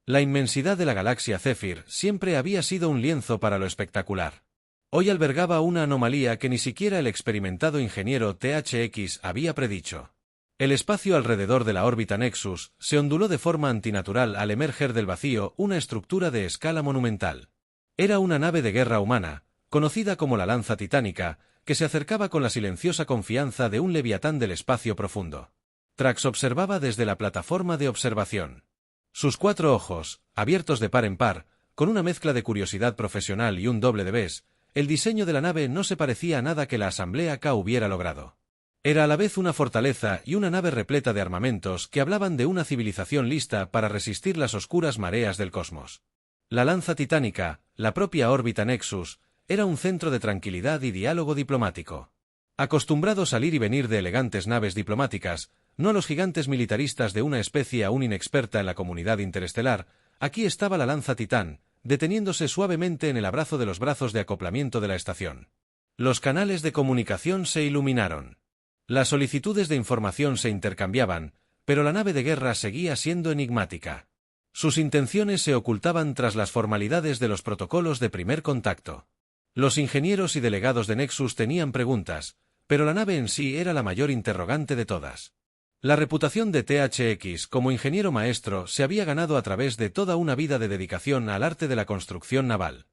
La inmensidad de la galaxia Zephyr siempre había sido un lienzo para lo espectacular. Hoy albergaba una anomalía que ni siquiera el experimentado ingeniero THX había predicho. El espacio alrededor de la órbita Nexus se onduló de forma antinatural al emerger del vacío una estructura de escala monumental. Era una nave de guerra humana, conocida como la Lanza Titánica, que se acercaba con la silenciosa confianza de un leviatán del espacio profundo. Trax observaba desde la plataforma de observación. Sus 4 ojos, abiertos de par en par, con una mezcla de curiosidad profesional y un doble de bes, el diseño de la nave no se parecía a nada que la Asamblea K hubiera logrado. Era a la vez una fortaleza y una nave repleta de armamentos que hablaban de una civilización lista para resistir las oscuras mareas del cosmos. La Lanza Titánica, la propia órbita Nexus, era un centro de tranquilidad y diálogo diplomático. Acostumbrados a ir y venir de elegantes naves diplomáticas, no los gigantes militaristas de una especie aún inexperta en la comunidad interestelar, aquí estaba la Lanza Titán, deteniéndose suavemente en el abrazo de los brazos de acoplamiento de la estación. Los canales de comunicación se iluminaron. Las solicitudes de información se intercambiaban, pero la nave de guerra seguía siendo enigmática. Sus intenciones se ocultaban tras las formalidades de los protocolos de primer contacto. Los ingenieros y delegados de Nexus tenían preguntas, pero la nave en sí era la mayor interrogante de todas. La reputación de THX como ingeniero maestro se había ganado a través de toda una vida de dedicación al arte de la construcción naval.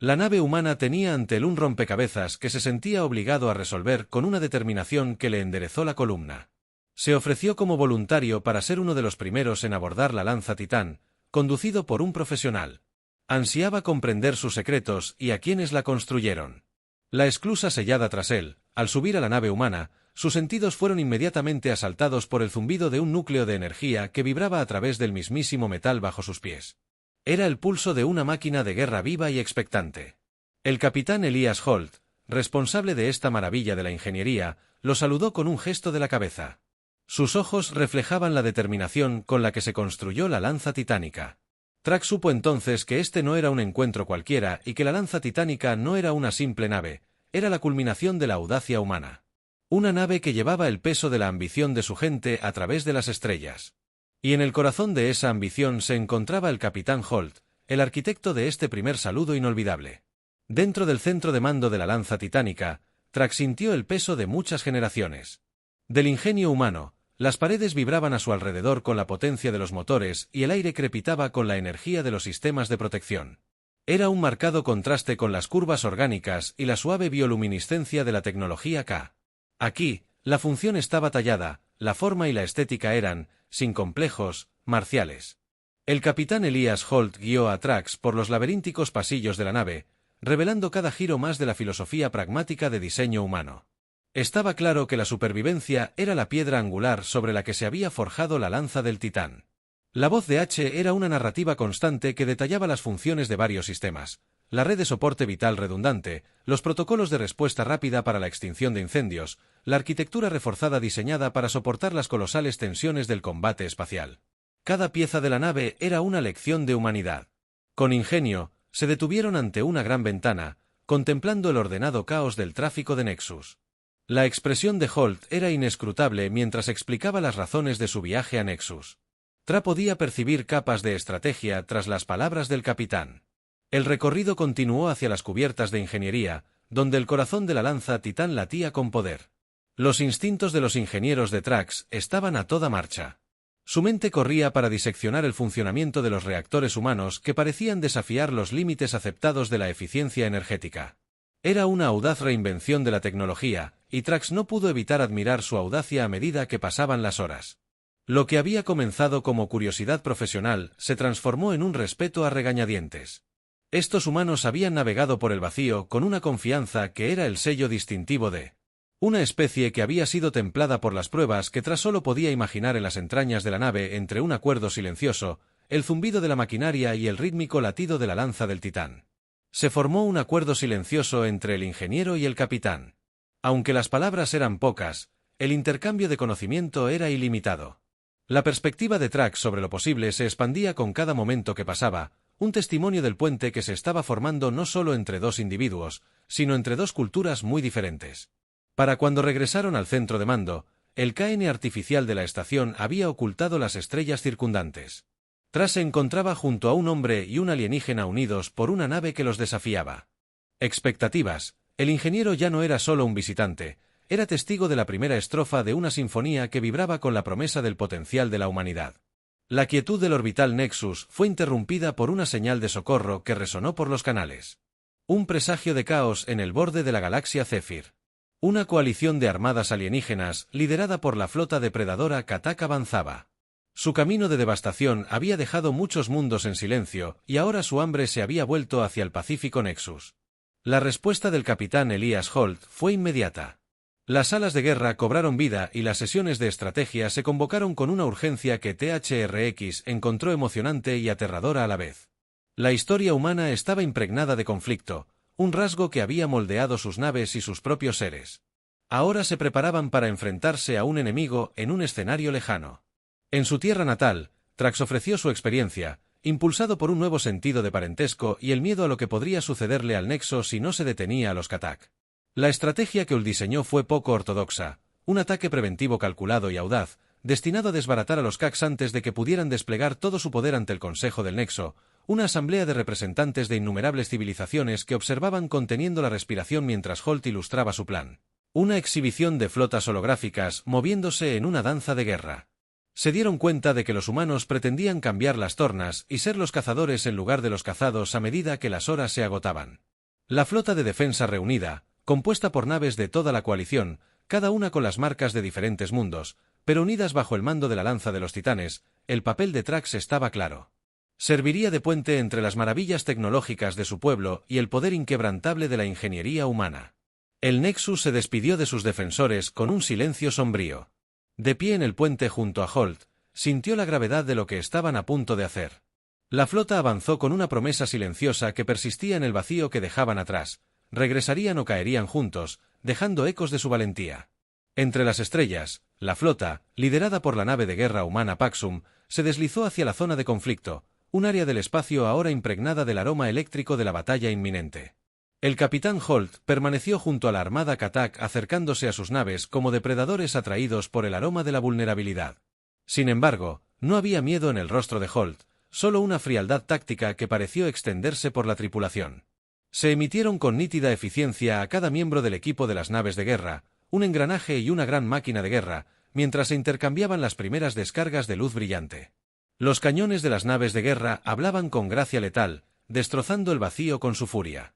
La nave humana tenía ante él un rompecabezas que se sentía obligado a resolver con una determinación que le enderezó la columna. Se ofreció como voluntario para ser uno de los primeros en abordar la Lanza Titán, conducido por un profesional. Ansiaba comprender sus secretos y a quienes la construyeron. La esclusa sellada tras él, al subir a la nave humana, sus sentidos fueron inmediatamente asaltados por el zumbido de un núcleo de energía que vibraba a través del mismísimo metal bajo sus pies. Era el pulso de una máquina de guerra viva y expectante. El capitán Elias Holt, responsable de esta maravilla de la ingeniería, lo saludó con un gesto de la cabeza. Sus ojos reflejaban la determinación con la que se construyó la Lanza Titánica. Trax supo entonces que este no era un encuentro cualquiera y que la Lanza Titánica no era una simple nave, era la culminación de la audacia humana. Una nave que llevaba el peso de la ambición de su gente a través de las estrellas. Y en el corazón de esa ambición se encontraba el capitán Holt, el arquitecto de este primer saludo inolvidable. Dentro del centro de mando de la Lanza Titánica, Trax sintió el peso de muchas generaciones. Del ingenio humano, las paredes vibraban a su alrededor con la potencia de los motores y el aire crepitaba con la energía de los sistemas de protección. Era un marcado contraste con las curvas orgánicas y la suave bioluminiscencia de la tecnología K. Aquí, la función estaba tallada, la forma y la estética eran, sin complejos, marciales. El capitán Elias Holt guió a Trax por los laberínticos pasillos de la nave, revelando cada giro más de la filosofía pragmática de diseño humano. Estaba claro que la supervivencia era la piedra angular sobre la que se había forjado la Lanza del Titán. La voz de H era una narrativa constante que detallaba las funciones de varios sistemas, la red de soporte vital redundante, los protocolos de respuesta rápida para la extinción de incendios, la arquitectura reforzada diseñada para soportar las colosales tensiones del combate espacial. Cada pieza de la nave era una lección de humanidad. Con ingenio, se detuvieron ante una gran ventana, contemplando el ordenado caos del tráfico de Nexus. La expresión de Holt era inescrutable mientras explicaba las razones de su viaje a Nexus. Tra podía percibir capas de estrategia tras las palabras del capitán. El recorrido continuó hacia las cubiertas de ingeniería, donde el corazón de la Lanza Titán latía con poder. Los instintos de los ingenieros de Trax estaban a toda marcha. Su mente corría para diseccionar el funcionamiento de los reactores humanos que parecían desafiar los límites aceptados de la eficiencia energética. Era una audaz reinvención de la tecnología, y Trax no pudo evitar admirar su audacia a medida que pasaban las horas. Lo que había comenzado como curiosidad profesional se transformó en un respeto a regañadientes. Estos humanos habían navegado por el vacío con una confianza que era el sello distintivo de una especie que había sido templada por las pruebas que Trax solo podía imaginar en las entrañas de la nave entre un acuerdo silencioso, el zumbido de la maquinaria y el rítmico latido de la lanza del Titán. Se formó un acuerdo silencioso entre el ingeniero y el capitán. Aunque las palabras eran pocas, el intercambio de conocimiento era ilimitado. La perspectiva de Trax sobre lo posible se expandía con cada momento que pasaba, un testimonio del puente que se estaba formando no solo entre dos individuos, sino entre dos culturas muy diferentes. Para cuando regresaron al centro de mando, el KN artificial de la estación había ocultado las estrellas circundantes. Trax se encontraba junto a un hombre y un alienígena unidos por una nave que los desafiaba. Expectativas. El ingeniero ya no era solo un visitante, era testigo de la primera estrofa de una sinfonía que vibraba con la promesa del potencial de la humanidad. La quietud del orbital Nexus fue interrumpida por una señal de socorro que resonó por los canales. Un presagio de caos en el borde de la galaxia Zephyr. Una coalición de armadas alienígenas, liderada por la flota depredadora Katak, avanzaba. Su camino de devastación había dejado muchos mundos en silencio, y ahora su hambre se había vuelto hacia el Pacífico Nexus. La respuesta del capitán Elias Holt fue inmediata. Las salas de guerra cobraron vida y las sesiones de estrategia se convocaron con una urgencia que THRX encontró emocionante y aterradora a la vez. La historia humana estaba impregnada de conflicto, un rasgo que había moldeado sus naves y sus propios seres. Ahora se preparaban para enfrentarse a un enemigo en un escenario lejano. En su tierra natal, Trax ofreció su experiencia, impulsado por un nuevo sentido de parentesco y el miedo a lo que podría sucederle al Nexo si no se detenía a los Katak. La estrategia que Ul diseñó fue poco ortodoxa, un ataque preventivo calculado y audaz, destinado a desbaratar a los Kax antes de que pudieran desplegar todo su poder ante el Consejo del Nexo, una asamblea de representantes de innumerables civilizaciones que observaban conteniendo la respiración mientras Holt ilustraba su plan. Una exhibición de flotas holográficas moviéndose en una danza de guerra. Se dieron cuenta de que los humanos pretendían cambiar las tornas y ser los cazadores en lugar de los cazados a medida que las horas se agotaban. La flota de defensa reunida, compuesta por naves de toda la coalición, cada una con las marcas de diferentes mundos, pero unidas bajo el mando de la lanza de los titanes, el papel de Trax estaba claro. Serviría de puente entre las maravillas tecnológicas de su pueblo y el poder inquebrantable de la ingeniería humana. El Nexus se despidió de sus defensores con un silencio sombrío. De pie en el puente junto a Holt, sintió la gravedad de lo que estaban a punto de hacer. La flota avanzó con una promesa silenciosa que persistía en el vacío que dejaban atrás. Regresarían o caerían juntos, dejando ecos de su valentía. Entre las estrellas, la flota, liderada por la nave de guerra humana Paxum, se deslizó hacia la zona de conflicto, un área del espacio ahora impregnada del aroma eléctrico de la batalla inminente. El capitán Holt permaneció junto a la armada Katak acercándose a sus naves como depredadores atraídos por el aroma de la vulnerabilidad. Sin embargo, no había miedo en el rostro de Holt, solo una frialdad táctica que pareció extenderse por la tripulación. Se emitieron con nítida eficiencia a cada miembro del equipo de las naves de guerra, un engranaje y una gran máquina de guerra, mientras se intercambiaban las primeras descargas de luz brillante. Los cañones de las naves de guerra hablaban con gracia letal, destrozando el vacío con su furia.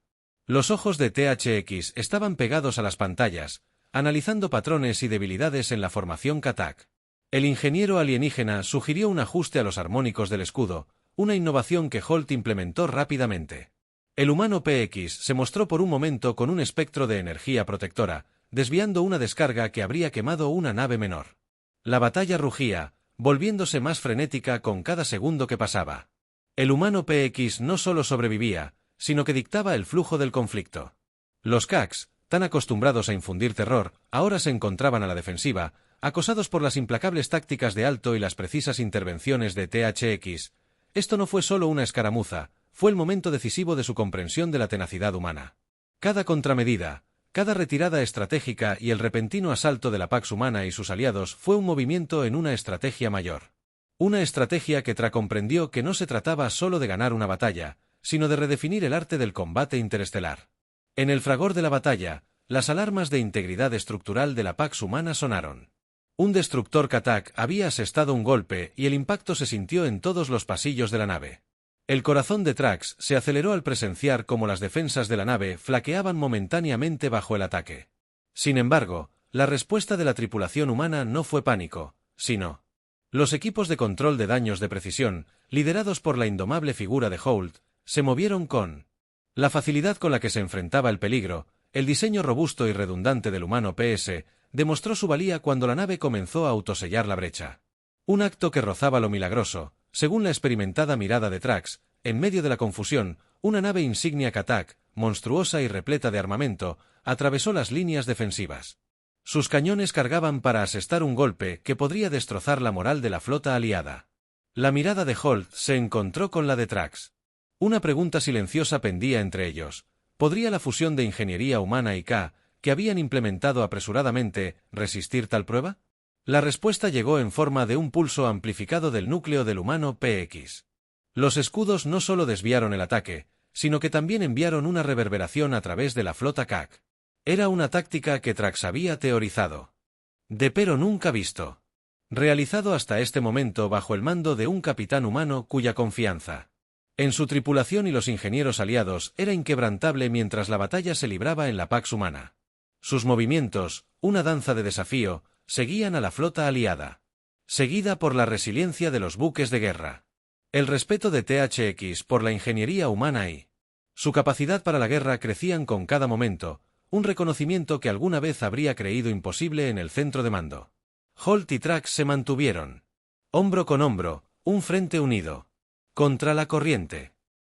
Los ojos de THX estaban pegados a las pantallas, analizando patrones y debilidades en la formación Katak. El ingeniero alienígena sugirió un ajuste a los armónicos del escudo, una innovación que Holt implementó rápidamente. El humano PX se mostró por un momento con un espectro de energía protectora, desviando una descarga que habría quemado una nave menor. La batalla rugía, volviéndose más frenética con cada segundo que pasaba. El humano PX no solo sobrevivía, sino que dictaba el flujo del conflicto. Los Kax, tan acostumbrados a infundir terror, ahora se encontraban a la defensiva, acosados por las implacables tácticas de Alto y las precisas intervenciones de THX. Esto no fue solo una escaramuza, fue el momento decisivo de su comprensión de la tenacidad humana. Cada contramedida, cada retirada estratégica y el repentino asalto de la Pax Humana y sus aliados fue un movimiento en una estrategia mayor. Una estrategia que Tra comprendió que no se trataba solo de ganar una batalla, sino de redefinir el arte del combate interestelar. En el fragor de la batalla, las alarmas de integridad estructural de la Pax Humana sonaron. Un destructor Katak había asestado un golpe y el impacto se sintió en todos los pasillos de la nave. El corazón de Trax se aceleró al presenciar cómo las defensas de la nave flaqueaban momentáneamente bajo el ataque. Sin embargo, la respuesta de la tripulación humana no fue pánico, sino los equipos de control de daños de precisión, liderados por la indomable figura de Holt, se movieron con la facilidad con la que se enfrentaba el peligro. El diseño robusto y redundante del humano PS demostró su valía cuando la nave comenzó a autosellar la brecha. Un acto que rozaba lo milagroso. Según la experimentada mirada de Trax, en medio de la confusión, una nave insignia Katak, monstruosa y repleta de armamento, atravesó las líneas defensivas. Sus cañones cargaban para asestar un golpe que podría destrozar la moral de la flota aliada. La mirada de Holt se encontró con la de Trax. Una pregunta silenciosa pendía entre ellos. ¿Podría la fusión de ingeniería humana y K, que habían implementado apresuradamente, resistir tal prueba? La respuesta llegó en forma de un pulso amplificado del núcleo del humano PX. Los escudos no solo desviaron el ataque, sino que también enviaron una reverberación a través de la flota CAC. Era una táctica que Trax había teorizado. Pero nunca visto. Realizado hasta este momento bajo el mando de un capitán humano cuya confianza en su tripulación y los ingenieros aliados era inquebrantable mientras la batalla se libraba en la Pax Humana. Sus movimientos, una danza de desafío, seguían a la flota aliada, seguida por la resiliencia de los buques de guerra, el respeto de THX por la ingeniería humana y su capacidad para la guerra crecían con cada momento, un reconocimiento que alguna vez habría creído imposible en el centro de mando. Holt y Trax se mantuvieron hombro con hombro, un frente unido contra la corriente.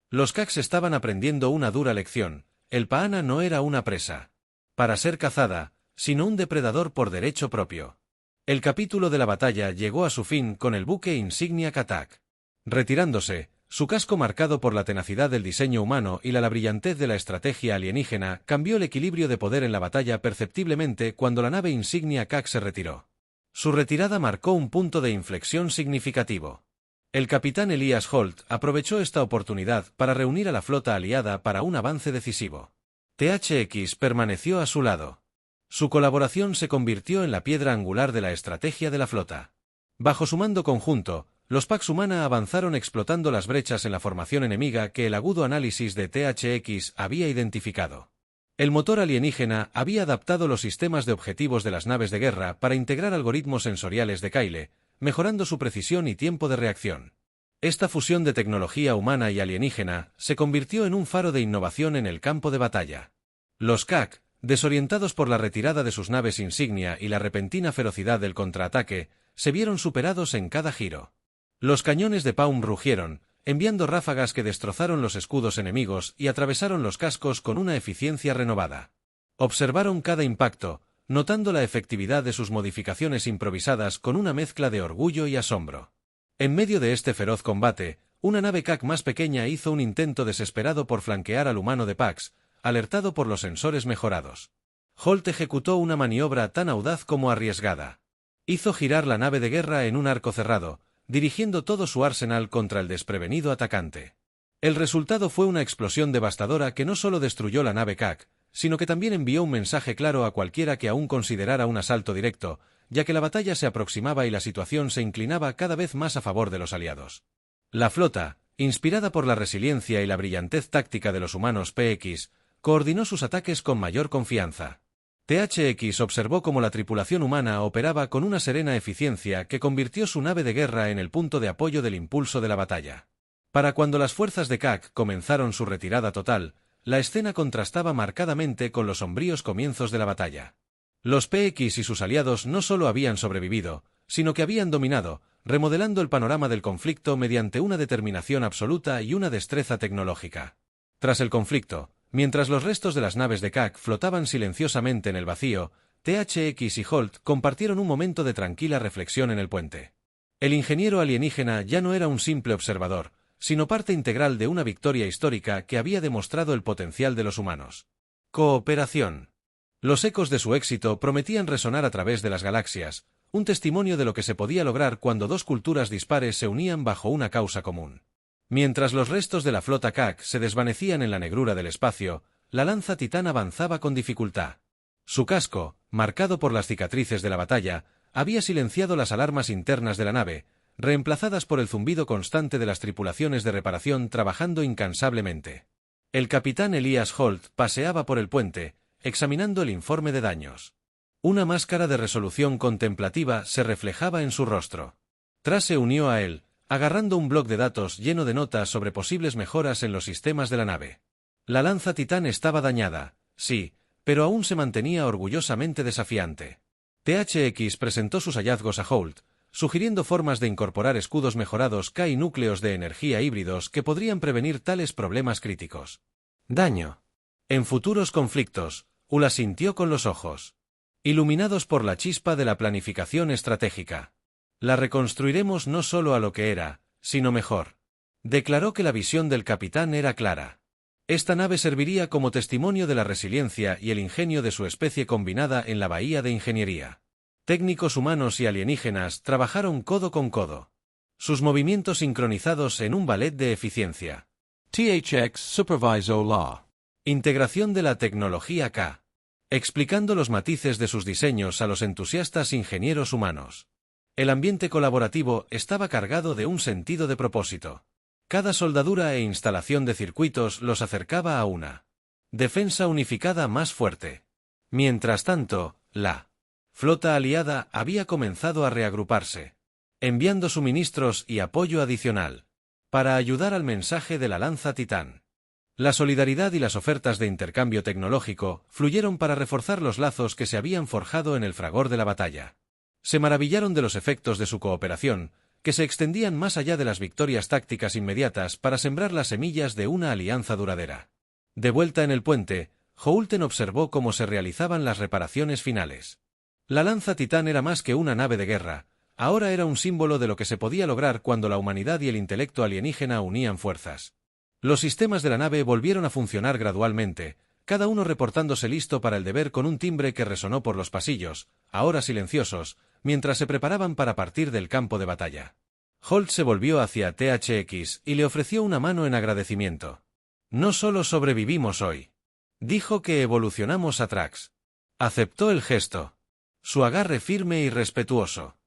Los CACs estaban aprendiendo una dura lección: el Paana no era una presa para ser cazada, sino un depredador por derecho propio. El capítulo de la batalla llegó a su fin con el buque insignia Katak retirándose, su casco marcado por la tenacidad del diseño humano y la brillantez de la estrategia alienígena cambió el equilibrio de poder en la batalla perceptiblemente cuando la nave insignia CAC se retiró. Su retirada marcó un punto de inflexión significativo. El capitán Elias Holt aprovechó esta oportunidad para reunir a la flota aliada para un avance decisivo. THX permaneció a su lado. Su colaboración se convirtió en la piedra angular de la estrategia de la flota. Bajo su mando conjunto, los Pax Humana avanzaron explotando las brechas en la formación enemiga que el agudo análisis de THX había identificado. El motor alienígena había adaptado los sistemas de objetivos de las naves de guerra para integrar algoritmos sensoriales de Kyle, mejorando su precisión y tiempo de reacción. Esta fusión de tecnología humana y alienígena se convirtió en un faro de innovación en el campo de batalla. Los CAC, desorientados por la retirada de sus naves insignia y la repentina ferocidad del contraataque, se vieron superados en cada giro. Los cañones de Paum rugieron, enviando ráfagas que destrozaron los escudos enemigos y atravesaron los cascos con una eficiencia renovada. Observaron cada impacto, notando la efectividad de sus modificaciones improvisadas con una mezcla de orgullo y asombro. En medio de este feroz combate, una nave CAC más pequeña hizo un intento desesperado por flanquear al humano de Pax, alertado por los sensores mejorados. Holt ejecutó una maniobra tan audaz como arriesgada. Hizo girar la nave de guerra en un arco cerrado, dirigiendo todo su arsenal contra el desprevenido atacante. El resultado fue una explosión devastadora que no solo destruyó la nave CAC, sino que también envió un mensaje claro a cualquiera que aún considerara un asalto directo, ya que la batalla se aproximaba y la situación se inclinaba cada vez más a favor de los aliados. La flota, inspirada por la resiliencia y la brillantez táctica de los humanos PX, coordinó sus ataques con mayor confianza. THX observó cómo la tripulación humana operaba con una serena eficiencia que convirtió su nave de guerra en el punto de apoyo del impulso de la batalla. Para cuando las fuerzas de CAC comenzaron su retirada total, la escena contrastaba marcadamente con los sombríos comienzos de la batalla. Los PX y sus aliados no solo habían sobrevivido, sino que habían dominado, remodelando el panorama del conflicto mediante una determinación absoluta y una destreza tecnológica. Tras el conflicto, mientras los restos de las naves de CAC flotaban silenciosamente en el vacío, THX y Holt compartieron un momento de tranquila reflexión en el puente. El ingeniero alienígena ya no era un simple observador, sino parte integral de una victoria histórica que había demostrado el potencial de los humanos. Cooperación. Los ecos de su éxito prometían resonar a través de las galaxias, un testimonio de lo que se podía lograr cuando dos culturas dispares se unían bajo una causa común. Mientras los restos de la flota CAC se desvanecían en la negrura del espacio, la lanza titán avanzaba con dificultad. Su casco, marcado por las cicatrices de la batalla, había silenciado las alarmas internas de la nave, reemplazadas por el zumbido constante de las tripulaciones de reparación trabajando incansablemente. El capitán Elias Holt paseaba por el puente, examinando el informe de daños. Una máscara de resolución contemplativa se reflejaba en su rostro. Trax se unió a él, agarrando un bloc de datos lleno de notas sobre posibles mejoras en los sistemas de la nave. La lanza titán estaba dañada, sí, pero aún se mantenía orgullosamente desafiante. THX presentó sus hallazgos a Holt, sugiriendo formas de incorporar escudos mejorados K y núcleos de energía híbridos que podrían prevenir tales problemas críticos. Daño. En futuros conflictos, Ula sintió con los ojos. Iluminados por la chispa de la planificación estratégica. La reconstruiremos no solo a lo que era, sino mejor. Declaró que la visión del capitán era clara. Esta nave serviría como testimonio de la resiliencia y el ingenio de su especie combinada en la bahía de ingeniería. Técnicos humanos y alienígenas trabajaron codo con codo. sus movimientos sincronizados en un ballet de eficiencia. THX Supervisor Law. Integración de la tecnología K. Explicando los matices de sus diseños a los entusiastas ingenieros humanos. El ambiente colaborativo estaba cargado de un sentido de propósito. Cada soldadura e instalación de circuitos los acercaba a una defensa unificada más fuerte. Mientras tanto, la flota aliada había comenzado a reagruparse, enviando suministros y apoyo adicional para ayudar al mensaje de la lanza Titán. La solidaridad y las ofertas de intercambio tecnológico fluyeron para reforzar los lazos que se habían forjado en el fragor de la batalla. Se maravillaron de los efectos de su cooperación, que se extendían más allá de las victorias tácticas inmediatas para sembrar las semillas de una alianza duradera. De vuelta en el puente, Houlton observó cómo se realizaban las reparaciones finales. La lanza Titán era más que una nave de guerra, ahora era un símbolo de lo que se podía lograr cuando la humanidad y el intelecto alienígena unían fuerzas. Los sistemas de la nave volvieron a funcionar gradualmente, cada uno reportándose listo para el deber con un timbre que resonó por los pasillos, ahora silenciosos, mientras se preparaban para partir del campo de batalla. Holt se volvió hacia THX y le ofreció una mano en agradecimiento. No solo sobrevivimos hoy. Dijo que evolucionamos a Trax. Aceptó el gesto. Su agarre firme y respetuoso.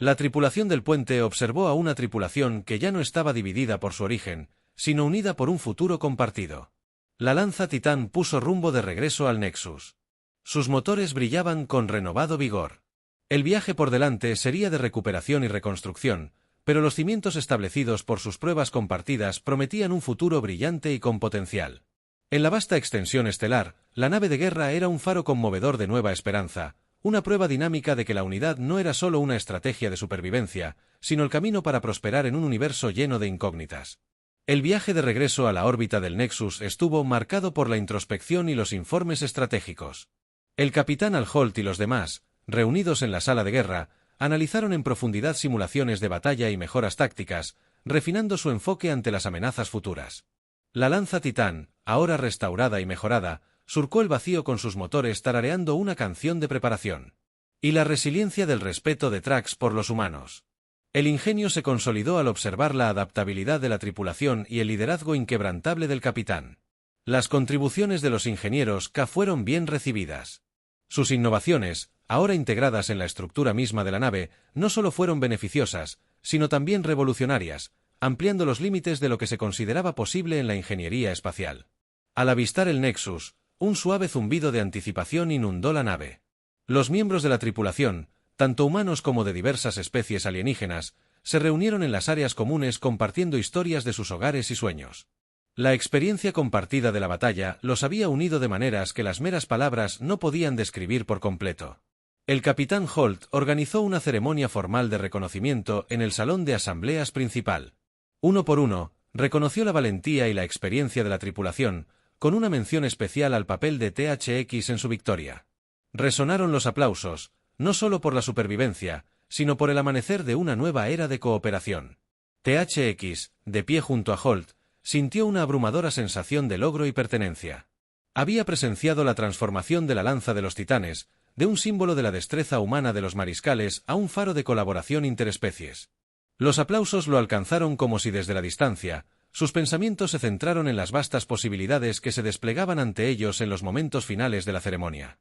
La tripulación del puente observó a una tripulación que ya no estaba dividida por su origen, sino unida por un futuro compartido. La lanza Titán puso rumbo de regreso al Nexus. Sus motores brillaban con renovado vigor. El viaje por delante sería de recuperación y reconstrucción, pero los cimientos establecidos por sus pruebas compartidas prometían un futuro brillante y con potencial. En la vasta extensión estelar, la nave de guerra era un faro conmovedor de nueva esperanza, una prueba dinámica de que la unidad no era solo una estrategia de supervivencia, sino el camino para prosperar en un universo lleno de incógnitas. El viaje de regreso a la órbita del Nexus estuvo marcado por la introspección y los informes estratégicos. El capitán Al Holt y los demás, reunidos en la sala de guerra, analizaron en profundidad simulaciones de batalla y mejoras tácticas, refinando su enfoque ante las amenazas futuras. La lanza Titán, ahora restaurada y mejorada, surcó el vacío con sus motores tarareando una canción de preparación. Y la resiliencia del respeto de Trax por los humanos. El ingenio se consolidó al observar la adaptabilidad de la tripulación y el liderazgo inquebrantable del capitán. Las contribuciones de los ingenieros K fueron bien recibidas. Sus innovaciones, ahora integradas en la estructura misma de la nave, no solo fueron beneficiosas, sino también revolucionarias, ampliando los límites de lo que se consideraba posible en la ingeniería espacial. Al avistar el Nexus, un suave zumbido de anticipación inundó la nave. Los miembros de la tripulación, tanto humanos como de diversas especies alienígenas, se reunieron en las áreas comunes compartiendo historias de sus hogares y sueños. La experiencia compartida de la batalla los había unido de maneras que las meras palabras no podían describir por completo. El capitán Holt organizó una ceremonia formal de reconocimiento en el salón de asambleas principal. Uno por uno, reconoció la valentía y la experiencia de la tripulación, con una mención especial al papel de THX en su victoria. Resonaron los aplausos, no solo por la supervivencia, sino por el amanecer de una nueva era de cooperación. THX, de pie junto a Holt, sintió una abrumadora sensación de logro y pertenencia. Había presenciado la transformación de la lanza de los titanes, de un símbolo de la destreza humana de los mariscales a un faro de colaboración interespecies. Los aplausos lo alcanzaron como si desde la distancia, sus pensamientos se centraron en las vastas posibilidades que se desplegaban ante ellos en los momentos finales de la ceremonia.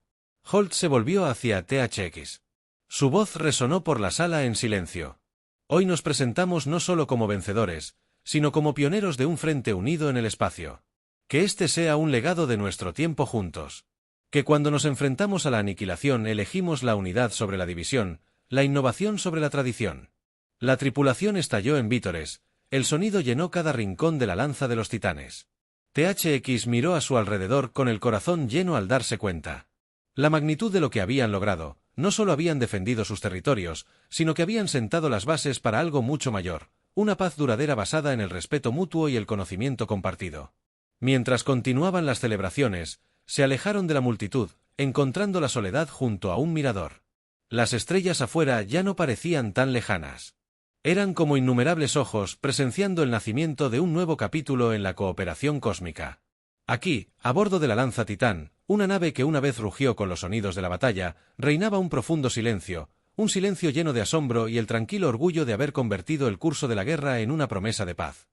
Holt se volvió hacia THX. Su voz resonó por la sala en silencio. Hoy nos presentamos no solo como vencedores, sino como pioneros de un frente unido en el espacio. Que este sea un legado de nuestro tiempo juntos. Que cuando nos enfrentamos a la aniquilación elegimos la unidad sobre la división, la innovación sobre la tradición. La tripulación estalló en vítores, el sonido llenó cada rincón de la lanza de los titanes. THX miró a su alrededor con el corazón lleno al darse cuenta. La magnitud de lo que habían logrado, no solo habían defendido sus territorios, sino que habían sentado las bases para algo mucho mayor, una paz duradera basada en el respeto mutuo y el conocimiento compartido. Mientras continuaban las celebraciones, se alejaron de la multitud, encontrando la soledad junto a un mirador. Las estrellas afuera ya no parecían tan lejanas. Eran como innumerables ojos presenciando el nacimiento de un nuevo capítulo en la cooperación cósmica. Aquí, a bordo de la lanza Titán, una nave que una vez rugió con los sonidos de la batalla, reinaba un profundo silencio, Un silencio lleno de asombro y el tranquilo orgullo de haber convertido el curso de la guerra en una promesa de paz.